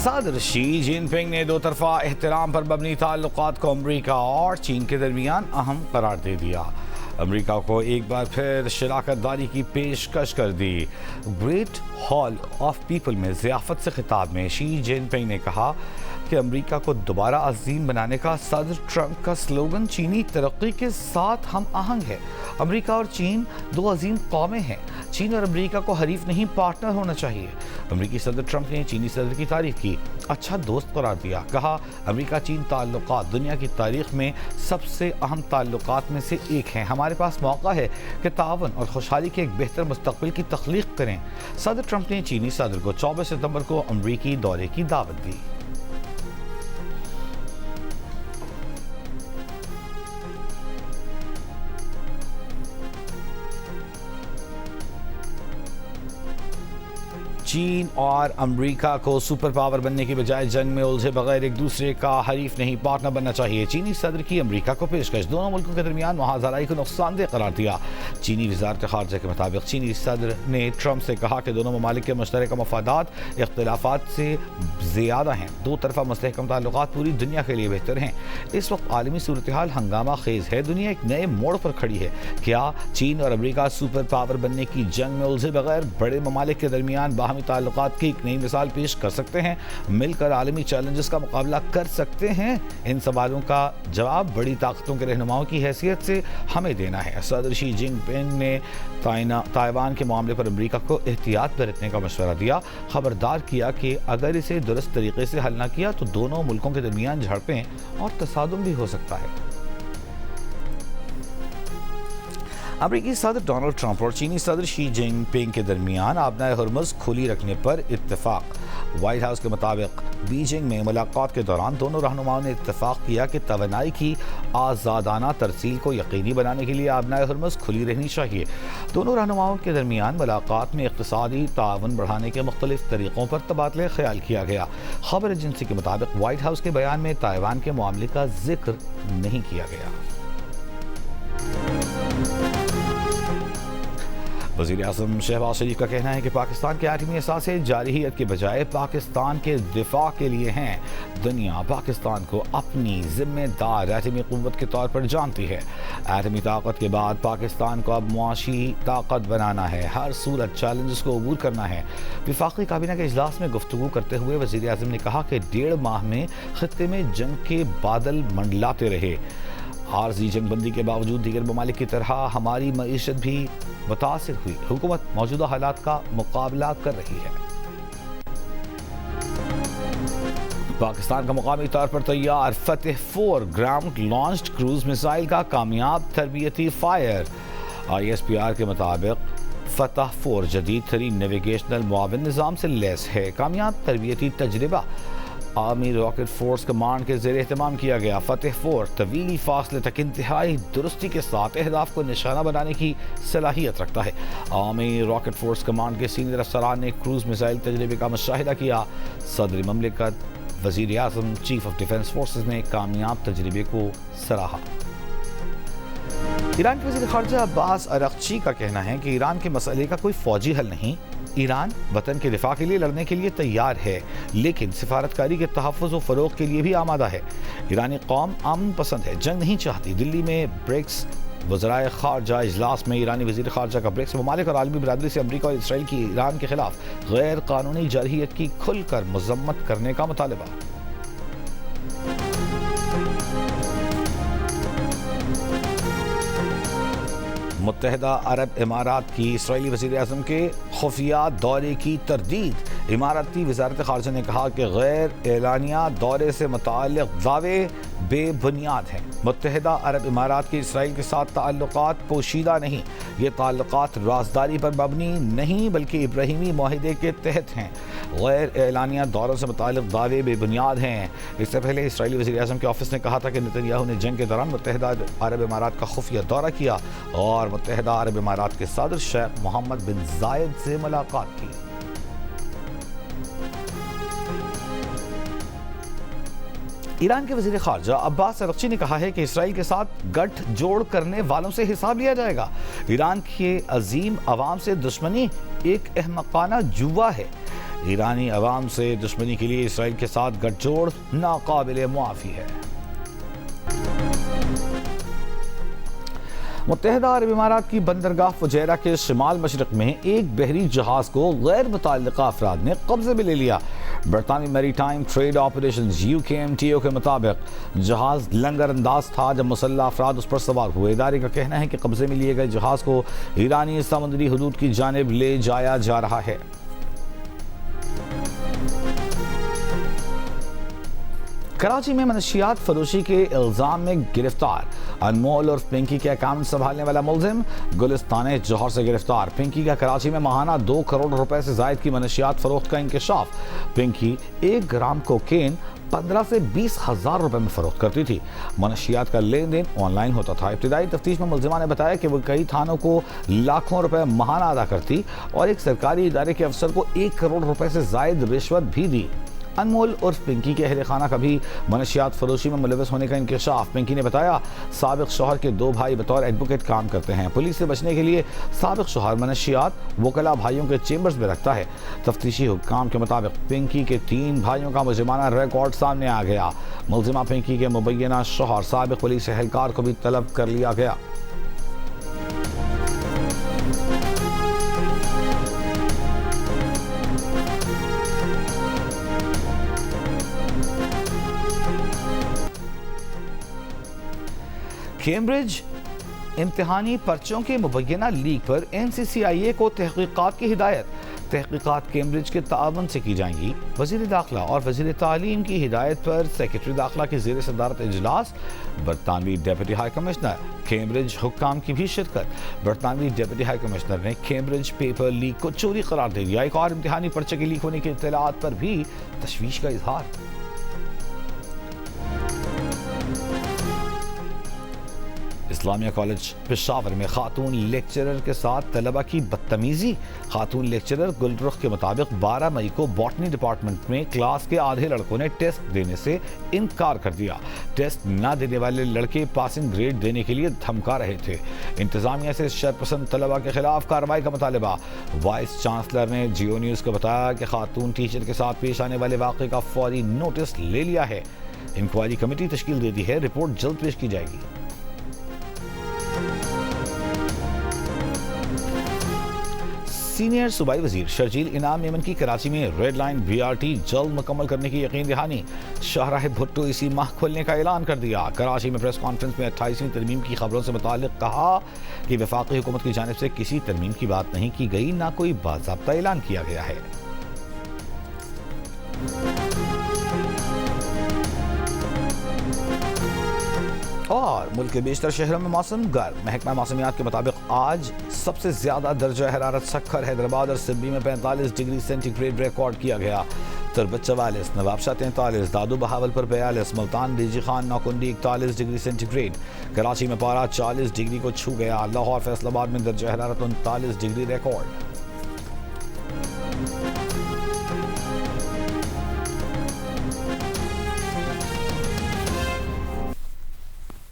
صدر شی جن پنگ نے دو طرفہ احترام پر مبنی تعلقات کو امریکہ اور چین کے درمیان اہم قرار دے دیا۔ امریکہ کو ایک بار پھر شراکت داری کی پیشکش کر دی۔ گریٹ ہال آف پیپل میں ضیافت سے خطاب میں شی جن پنگ نے کہا کہ امریکہ کو دوبارہ عظیم بنانے کا صدر ٹرمپ کا سلوگن چینی ترقی کے ساتھ ہم آہنگ ہے۔ امریکہ اور چین دو عظیم قومیں ہیں۔ چین اور امریکہ کو حریف نہیں، پارٹنر ہونا چاہیے۔ امریکی صدر ٹرمپ نے چینی صدر کی تعریف کی، اچھا دوست قرار دیا۔ کہا امریکہ چین تعلقات دنیا کی تاریخ میں سب سے اہم تعلقات میں سے ایک ہیں۔ ہمارے پاس موقع ہے کہ تعاون اور خوشحالی کے ایک بہتر مستقبل کی تخلیق کریں۔ صدر ٹرمپ نے چینی صدر کو 24 ستمبر کو امریکی دورے کی دعوت دی۔ چین اور امریکہ کو سپر پاور بننے کی بجائے جنگ میں الجھے بغیر ایک دوسرے کا حریف نہیں، پارٹنر بننا چاہیے۔ چینی صدر کی امریکہ کو پیشکش، دونوں ملکوں کے درمیان معاہدہ کو نقصان دہ قرار دیا۔ چینی وزارت خارجہ کے مطابق چینی صدر نے ٹرمپ سے کہا کہ دونوں ممالک کے مشترکہ مفادات اختلافات سے زیادہ ہیں۔ دو طرفہ مستحکم تعلقات پوری دنیا کے لیے بہتر ہیں۔ اس وقت عالمی صورتحال ہنگامہ خیز ہے، دنیا ایک نئے موڑ پر کھڑی ہے۔ کیا چین اور امریکہ سپر پاور بننے کی جنگ میں الجھے بغیر بڑے ممالک کے درمیان باہمی تعلقات کی ایک نئی مثال پیش کر سکتے ہیں؟ مل کر عالمی چیلنجز کا مقابلہ کر سکتے ہیں؟ ان سوالوں کا جواب بڑی طاقتوں کے رہنماؤں کی حیثیت سے ہمیں دینا ہے۔ صدر شی جن پنگ نے تائیوان کے معاملے پر امریکہ کو احتیاط برتنے کا مشورہ دیا، خبردار کیا کہ اگر اسے درست طریقے سے حل نہ کیا تو دونوں ملکوں کے درمیان جھڑپیں اور تصادم بھی ہو سکتا ہے۔ امریکی صدر ڈونلڈ ٹرمپ اور چینی صدر شی جن پنگ کے درمیان آبنائے ہرمز کھلی رکھنے پر اتفاق۔ وائٹ ہاؤس کے مطابق بیجنگ میں ملاقات کے دوران دونوں رہنماؤں نے اتفاق کیا کہ توانائی کی آزادانہ ترسیل کو یقینی بنانے کے لیے آبنائے ہرمز کھلی رہنی چاہیے۔ دونوں رہنماؤں کے درمیان ملاقات میں اقتصادی تعاون بڑھانے کے مختلف طریقوں پر تبادلہ خیال کیا گیا۔ خبر ایجنسی کے مطابق وائٹ ہاؤس کے بیان میں تائیوان کے معاملے کا ذکر نہیں کیا گیا۔ وزیر اعظم شہباز شریف کا کہنا ہے کہ پاکستان کے ایٹمی اثاثے جارحیت کے بجائے پاکستان کے دفاع کے لیے ہیں۔ دنیا پاکستان کو اپنی ذمہ دار ایٹمی قوت کے طور پر جانتی ہے۔ ایٹمی طاقت کے بعد پاکستان کو اب معاشی طاقت بنانا ہے، ہر صورت چیلنجز کو عبور کرنا ہے۔ وفاقی کابینہ کے اجلاس میں گفتگو کرتے ہوئے وزیر اعظم نے کہا کہ 1.5 ماہ میں خطے میں جنگ کے بادل منڈلاتے رہے۔ عارضی جنگ بندی کے باوجود دیگر ممالک کی طرح ہماری معیشت بھی متاثر ہوئی۔ حکومت موجودہ حالات کا مقابلہ کر رہی ہے۔ پاکستان کا مقامی طور پر تیار فتح 4 گراؤنڈ لانچڈ کروز میزائل کا کامیاب تربیتی فائر۔ ISPR کے مطابق فتح 4 جدید ترین نیویگیشنل معاون نظام سے لیس ہے۔ کامیاب تربیتی تجربہ آرمی راکٹ فورس کمانڈ کے زیر اہتمام کیا گیا۔ فتح 4 طویل فاصلے تک انتہائی درستی کے ساتھ اہداف کو نشانہ بنانے کی صلاحیت رکھتا ہے۔ آرمی راکٹ فورس کمانڈ کے سینئر افسران نے کروز میزائل تجربے کا مشاہدہ کیا۔ صدر مملکت، وزیر اعظم، چیف آف ڈیفنس فورسز نے کامیاب تجربے کو سراہا۔ ایران کے وزیر خارجہ عباس اراغچی کا کہنا ہے کہ ایران کے مسئلے کا کوئی فوجی حل نہیں، ایران وطن کے دفاع کے لیے لڑنے کے لیے تیار ہے، لیکن سفارتکاری کے تحفظ و فروغ کے لیے بھی آمادہ ہے۔ ایرانی قوم امن پسند ہے، جنگ نہیں چاہتی۔ دلی میں برکس وزرائے خارجہ اجلاس میں ایرانی وزیر خارجہ کا برکس ممالک اور عالمی برادری سے امریکہ اور اسرائیل کی ایران کے خلاف غیر قانونی جارحیت کی کھل کر مذمت کرنے کا مطالبہ۔ متحدہ عرب امارات کی اسرائیلی وزیر اعظم کے خفیہ دورے کی تردید۔ اماراتی وزارت خارجہ نے کہا کہ غیر اعلانیہ دورے سے متعلق دعوے بے بنیاد ہیں۔ متحدہ عرب امارات کے اسرائیل کے ساتھ تعلقات پوشیدہ نہیں، یہ تعلقات رازداری پر مبنی نہیں بلکہ ابراہیمی معاہدے کے تحت ہیں۔ غیر اعلانیہ دوروں سے متعلق دعوے بے بنیاد ہیں۔ اس سے پہلے اسرائیلی وزیر اعظم کے آفس نے کہا تھا کہ نتن یاہو نے جنگ کے دوران متحدہ عرب امارات کا خفیہ دورہ کیا اور متحدہ عرب امارات کے صدر شیخ محمد بن زائد سے ملاقات کی۔ ایران کے وزیر خارجہ عباس اراغچی نے کہا ہے کہ اسرائیل کے ساتھ گٹھ جوڑ کرنے والوں سے حساب لیا جائے گا۔ ایران کے عظیم عوام سے دشمنی ایک احمقانہ جوا ہے۔ ایرانی عوام سے دشمنی کے لیے اسرائیل کے ساتھ گٹھ جوڑ ناقابل معافی ہے۔ متحدہ عرب امارات کی بندرگاہ فجیرہ کے شمال مشرق میں ایک بحری جہاز کو غیر متعلقہ افراد نے قبضے میں لے لیا۔ برطانوی میری ٹائم ٹریڈ آپریشنز UKMTO کے مطابق جہاز لنگر انداز تھا جب مسلح افراد اس پر سوار ہوئے۔ ادارے کا کہنا ہے کہ قبضے میں لیے گئے جہاز کو ایرانی سمندری حدود کی جانب لے جایا جا رہا ہے۔ کراچی میں منشیات فروشی کے الزام میں گرفتار انمول اور پنکی کے اکاؤنٹ سنبھالنے والا ملزم گلستان جوہر سے گرفتار۔ پنکی کا کراچی میں ماہانہ 2 کروڑ روپے سے زائد کی منشیات فروخت کا انکشاف۔ پنکی 1 گرام کوکین 15 سے 20 ہزار روپے میں فروخت کرتی تھی۔ منشیات کا لین دین آن لائن ہوتا تھا۔ ابتدائی تفتیش میں ملزمہ نے بتایا کہ وہ کئی تھانوں کو لاکھوں روپے ماہانہ ادا کرتی اور ایک سرکاری ادارے کے افسر کو 1 کروڑ روپے سے زائد رشوت بھی دی۔ انمول اور پنکی کے اہل خانہ کا بھی منشیات فروشی میں ملوث ہونے کا انکشاف۔ پنکی نے بتایا سابق شوہر کے 2 بھائی بطور ایڈوکیٹ کام کرتے ہیں۔ پولیس سے بچنے کے لیے سابق شوہر منشیات وکلاء بھائیوں کے چیمبرز میں رکھتا ہے۔ تفتیشی حکام کے مطابق پنکی کے 3 بھائیوں کا مجرمانہ ریکارڈ سامنے آ گیا۔ ملزمہ پنکی کے مبینہ شوہر سابق پولیس اہلکار کو بھی طلب کر لیا گیا۔ کیمبرج امتحانی پرچوں کے مبینہ لیک پر NCCIA کو تحقیقات کی ہدایت۔ تحقیقات کیمبرج کے تعاون سے کی جائیں گی۔ وزیر داخلہ اور وزیر تعلیم کی ہدایت پر سیکرٹری داخلہ کی زیر صدارت اجلاس۔ برطانوی ڈیپٹی ہائی کمشنر کیمبرج حکام کی بھی شرکت۔ برطانوی ڈیپٹی ہائی کمشنر نے کیمبرج پیپر لیک کو چوری قرار دے دیا۔ ایک اور امتحانی پرچے کے لیک ہونے کی اطلاعات پر بھی تشویش کا اظہار۔ اسلامیہ کالج پشاور میں خاتون لیکچرر کے ساتھ طلبہ کی بدتمیزی۔ خاتون لیکچرر گلرخ کے مطابق 12 مئی کو باٹنی ڈپارٹمنٹ میں کلاس کے آدھے لڑکوں نے ٹیسٹ دینے سے انکار کر دیا۔ ٹیسٹ نہ دینے والے لڑکے پاسنگ گریڈ دینے کے لیے دھمکا رہے تھے۔ انتظامیہ سے شرپسند طلبہ کے خلاف کارروائی کا مطالبہ۔ وائس چانسلر نے جیو نیوز کو بتایا کہ خاتون ٹیچر کے ساتھ پیش آنے والے واقعے کا فوری نوٹس لے لیا ہے۔ انکوائری کمیٹی تشکیل دے دی ہے۔ رپورٹ جلد پیش کی جائے گی۔ سینئر صوبائی وزیر شرجیل انعام میمن کی کراچی میں ریڈ لائن BRT جلد مکمل کرنے کی یقین دہانی۔ شاہراہ بھٹو اسی ماہ کھولنے کا اعلان کر دیا۔ کراچی میں پریس کانفرنس میں 28ویں ترمیم کی خبروں سے متعلق کہا کہ وفاقی حکومت کی جانب سے کسی ترمیم کی بات نہیں کی گئی، نہ کوئی باضابطہ اعلان کیا گیا ہے۔ اور ملک کے بیشتر شہروں میں موسم گرم۔ محکمہ موسمیات کے مطابق آج سب سے زیادہ درجہ حرارت سکھر، حیدرآباد اور سبی میں 45 ڈگری سینٹی گریڈ ریکارڈ کیا گیا۔ Turbat 44، Nawabshah 43، Dadu Bahawalpur 42، Multan DG Khan Nokkundi 41 degree centigrade. Karachi میں پارہ 40 ڈگری کو چھو گیا۔ لاہور فیصل آباد میں درجہ حرارت 39 ڈگری ریکارڈ۔